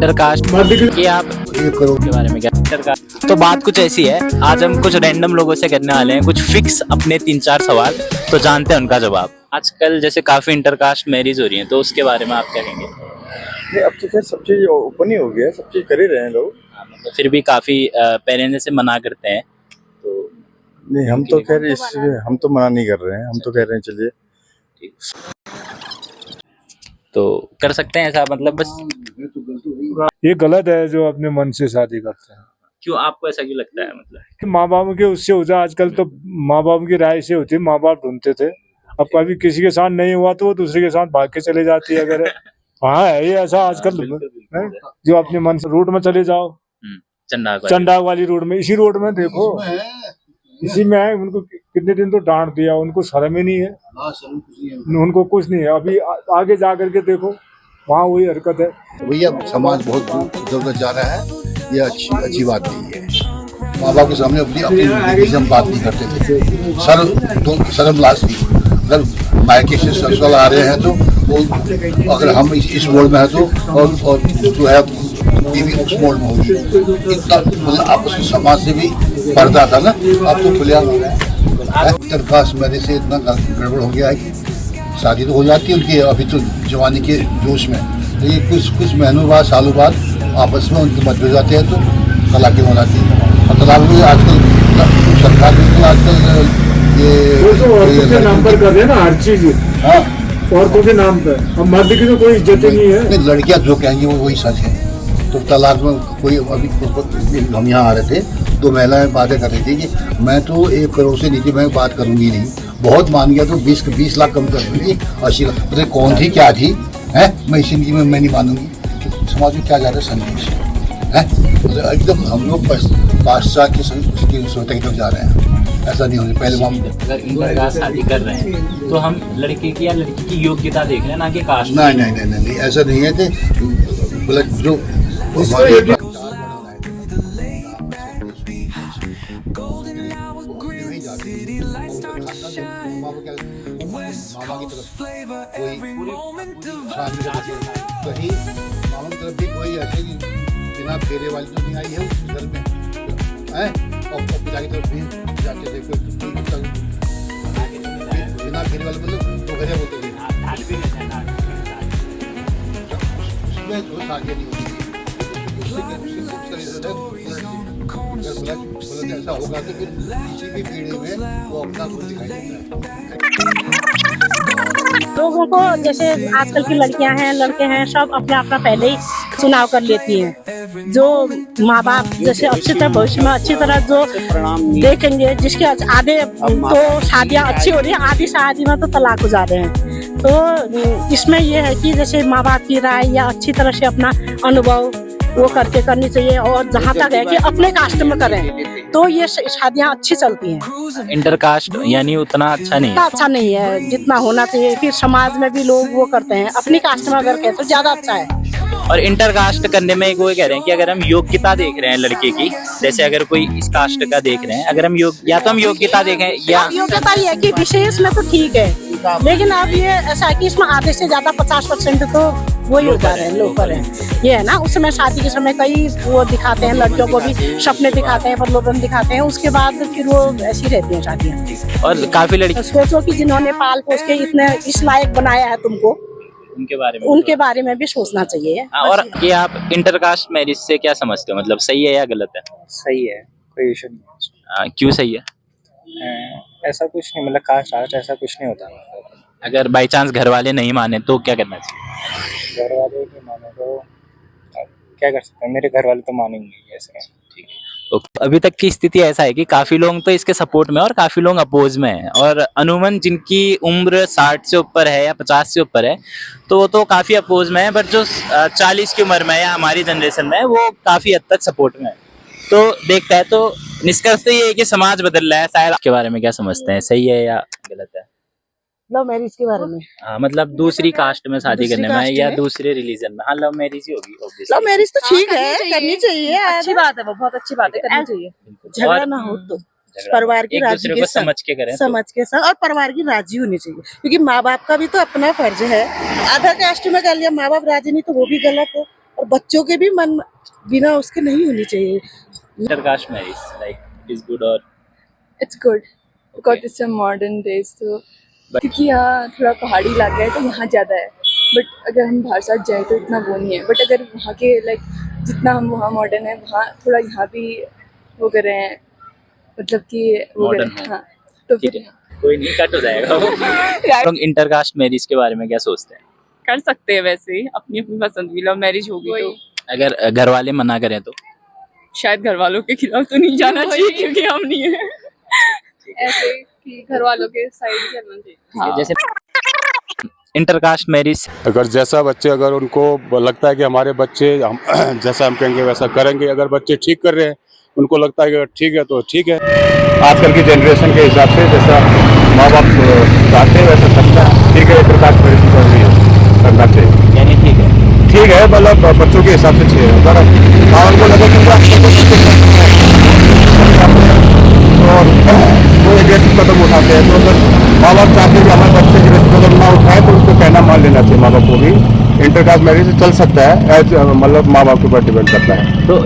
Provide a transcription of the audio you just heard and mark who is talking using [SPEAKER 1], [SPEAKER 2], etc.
[SPEAKER 1] Intercaste कि आप 1 करोड़ के बारे में क्या इंटरकास्ट। तो बात कुछ ऐसी है, आज हम कुछ रैंडम लोगों से करने वाले हैं कुछ फिक्स अपने 3-4 सवाल, तो जानते हैं उनका जवाब। आजकल जैसे काफी इंटरकास्ट मैरिज हो रही है, तो उसके बारे में आप क्या कहेंगे?
[SPEAKER 2] नहीं, अब तो खैर सब चीज ओपन ही हो गया है, सब चीज कर ही रहे हैं लोग।
[SPEAKER 1] मतलब फिर भी काफी पेरेंट्स से मना करते हैं, तो
[SPEAKER 2] नहीं हम तो खैर हम तो मना नहीं कर रहे हैं, हम तो कह रहे हैं चलिए
[SPEAKER 1] तो कर सकते हैं ऐसा, मतलब बस
[SPEAKER 3] ये गलत है जो अपने मन से शादी करते हैं।
[SPEAKER 1] क्यों, आपको ऐसा क्यों लगता है? मतलब
[SPEAKER 3] कि माँ बाप के उससे हो जाए, आजकल तो माँ बाप की राय से होती है, माँ बाप ढूंढते थे। अब कभी किसी के साथ नहीं हुआ तो वो दूसरे के साथ भाग के चले जाती है। अगर हाँ है ये ऐसा आजकल है, जो अपने मन से रूट में चले जाओ, चंडाग वाली रोड में, इसी रोड में देखो, इसी में है। उनको कितने दिन तो डांट दिया, उनको शर्म ही नहीं है, उनको कुछ नहीं है। अभी आगे जा करके देखो, वहाँ वही हरकत है।
[SPEAKER 4] भैया समाज बहुत इधर जा रहा है, ये अच्छी बात नहीं है। माँ बाप के सामने अपनी जिंदगी से हम बात नहीं करते थे, शर्म लाज थी। अगर मायके से ससुराल आ रहे हैं तो वो, अगर हम इस मोड़ में है तो और जो है बीवी उस मोड़ में होगी। इतना मतलब आपस में समाज से भी पर्दा था ना, अब तो खुलेआम हो गया। इंटरकास्ट मैरिज से इतना गड़बड़ हो गया है कि शादी तो हो जाती है उनकी अभी तो जवानी के जोश में, तो ये कुछ महीनों बाद सालों बाद आपस में उनके मतभेद हो जाते हैं तो तलाक़ें हो जाती हैं। और तलाक भी आजकल सरकार बिल्कुल आजकल
[SPEAKER 3] औरतों के नाम पर कर रहे हैं ना हर चीज। हाँ, औरतों के नाम पर, अब मर्द की तो कोई इज्जत ही नहीं है।
[SPEAKER 4] नहीं, लड़कियां जो कहेंगी वो वही सच है। तो तलाक में कोई अभी हम यहाँ आ रहे थे, 2 महिलाएं बातें कर रही थी कि मैं तो 1 करोड़ से नीचे मैं बात करूंगी नहीं, बहुत मान गया तो 20 लाख कम कर दूंगी, 80 लाख। पता कौन थी क्या थी है, मैं इस जिंदगी में मैं नहीं मानूंगी। समाज में क्या जा रहा है संदेश है, मतलब एकदम हम लोग पाश्चात्य की सोचते की तरफ जा रहे हैं। ऐसा नहीं होना। पहले हम
[SPEAKER 1] अगर इंटरकास्ट शादी कर रहे हैं तो हम लड़के की या लड़की की योग्यता देख रहे हैं, ना कि कास्ट।
[SPEAKER 4] नहीं ऐसा नहीं है कि गलत जो बिना फेरे वाली तो नहीं आई है उस घर में है, और पिता की तरफ भी जाके देखो बिना फेरे वाले मतलब तो घरे बोलते हैं उसमें जो शादी नहीं होती ऐसा होगा तो फिर किसी भी पीढ़ी में वो अपना खुद दिखाई देता है।
[SPEAKER 5] लोगों को जैसे आजकल की लड़कियां हैं, लड़के हैं, सब अपना पहले ही चुनाव कर लेती हैं। जो माँ बाप जैसे अच्छी तरह भविष्य में अच्छी तरह जो देखेंगे, जिसके आधे तो शादियां अच्छी हो रही है, आधी शादी में तो तलाक हो जा रहे हैं। तो इसमें ये है कि जैसे माँ बाप की राय या अच्छी तरह से अपना अनुभव वो करके करनी चाहिए, और जहाँ तक है कि अपने कास्ट में करें तो ये शादियाँ अच्छी चलती हैं।
[SPEAKER 1] इंटरकास्ट यानी उतना अच्छा नहीं है,
[SPEAKER 5] अच्छा नहीं है जितना होना चाहिए। फिर समाज में भी लोग वो करते हैं, अपनी कास्ट में अगर कहें तो ज्यादा अच्छा है।
[SPEAKER 1] और इंटरकास्ट करने में वो कह रहे हैं कि अगर हम योग्यता देख रहे हैं लड़के की, जैसे अगर कोई इस कास्ट का देख रहे हैं, अगर हम या तो हम योग्यता देखें या
[SPEAKER 5] योग्यता ये है कि विशेष में तो ठीक है, लेकिन अब ये ऐसा है कि इसमें आधे से ज्यादा 50% तो वही हो जा रहे हैं, लोग कर रहे हैं। ये है ना, उस समय शादी के समय कई वो दिखाते हैं, लड़कियों को भी सपने दिखाते हैं, प्रलोभन दिखाते हैं, उसके बाद फिर वो ऐसी रहती हैं शादियाँ।
[SPEAKER 1] और काफी लड़की
[SPEAKER 5] सोचो कि जिन्होंने पाल पोस के इतने इस लायक बनाया है तुमको, उनके बारे में भी सोचना चाहिए।
[SPEAKER 1] और कि आप इंटरकास्ट मैरिज से क्या समझते हो, मतलब सही है या गलत है?
[SPEAKER 6] सही है, कोई इशू नहीं है।
[SPEAKER 1] क्यों सही है?
[SPEAKER 6] ऐसा कुछ नहीं, मतलब कास्ट आस्ट ऐसा कुछ नहीं होता।
[SPEAKER 1] अगर बाई चांस घर वाले नहीं माने तो क्या करना चाहिए?
[SPEAKER 6] घर वाले नहीं माने तो क्या कर सकते हैं, मेरे घर वाले तो मानेंगे ऐसे।
[SPEAKER 1] ठीक है, अभी तक की स्थिति ऐसा है कि काफी लोग तो इसके सपोर्ट में और काफी लोग अपोज में हैं, और अमूमन जिनकी उम्र 60 से ऊपर है या 50 से ऊपर है तो वो तो काफी अपोज में है, बट जो 40 की उम्र में या हमारी जनरेशन में है वो काफी हद तक सपोर्ट में है। तो देखता है तो निष्कर्ष तो ये है कि समाज बदल रहा है। शायद के बारे में क्या समझते हैं, सही है या गलत है?
[SPEAKER 5] लव मैरिज के बारे में?
[SPEAKER 1] हाँ, मतलब दूसरी कास्ट में शादी करने में या दूसरे रिलीजन में। हाँ, लव मैरिज ही होगी ऑब्वियसली।
[SPEAKER 5] लव मैरिज तो ठीक है, करनी चाहिए,
[SPEAKER 7] अच्छी बात है, वो बहुत अच्छी बात है, करनी चाहिए।
[SPEAKER 5] झगड़ा ना हो तो परिवार की राजी के साथ
[SPEAKER 1] समझ के करें,
[SPEAKER 5] समझ के साथ, और परिवार की राजी होनी चाहिए, क्योंकि माँ बाप का भी तो अपना फर्ज है। आधा कास्ट में कर लिया, माँ बाप राजी नहीं तो वो भी गलत है।
[SPEAKER 8] और बच्चों के भी मन बिना उसके नहीं होनी चाहिए।
[SPEAKER 1] Intercaste marriage like is good और
[SPEAKER 7] it's good because it's a modern days तो क्योंकि यहाँ थोड़ा पहाड़ी इलाका है तो यहाँ ज़्यादा है, बट अगर हम बाहर साइड जाए तो इतना वो नहीं है। बट अगर वहाँ के लाइक जितना हम वहाँ मॉडर्न है वहाँ थोड़ा यहाँ भी वो कर रहे हैं, मतलब कि वो कर
[SPEAKER 1] Modern
[SPEAKER 7] रहे हैं।
[SPEAKER 1] है।
[SPEAKER 7] हाँ तो
[SPEAKER 1] ठीक
[SPEAKER 7] फिर
[SPEAKER 1] है, कोई नहीं, कट हो जाएगा वो। लोग इंटरकास्ट मैरिज के बारे में क्या सोचते हैं?
[SPEAKER 7] कर सकते हैं वैसे ही, अपनी अपनी पसंद की लव मैरिज होगी तो
[SPEAKER 1] अगर घर वाले मना करें तो?
[SPEAKER 7] शायद घर वालों के खिलाफ तो नहीं जाना चाहिए क्योंकि हम नहीं है ऐसे कि घर वालों के साइड चलना चाहिए। हाँ।
[SPEAKER 1] जैसे इंटरकास्ट मैरिज
[SPEAKER 9] अगर जैसा बच्चे, अगर उनको लगता है कि हमारे बच्चे हम जैसा हम कहेंगे वैसा करेंगे, अगर बच्चे ठीक कर रहे हैं, उनको लगता है कि ठीक है तो ठीक है। आजकल की जनरेशन के हिसाब से जैसा माँ बाप चाहते हैं वैसा करना ठीक है। इंटरकास्ट मैरिज करना चाहिए,
[SPEAKER 1] यानी ठीक है,
[SPEAKER 9] मतलब बच्चों के हिसाब से चाहिए। अगर उनको लगे कि और वो एग्रेसिव कदम उठाते हैं, तो अगर माँ बाप चाहते हैं कि हमारे बच्चे एग्रेसिव कदम ना उठाए तो उनको कहना मान लेना चाहिए माँ बाप को भी। इंटरकास्ट मैरिज चल सकता है, एज मतलब माँ बाप के ऊपर डिपेंड करता है।
[SPEAKER 1] तो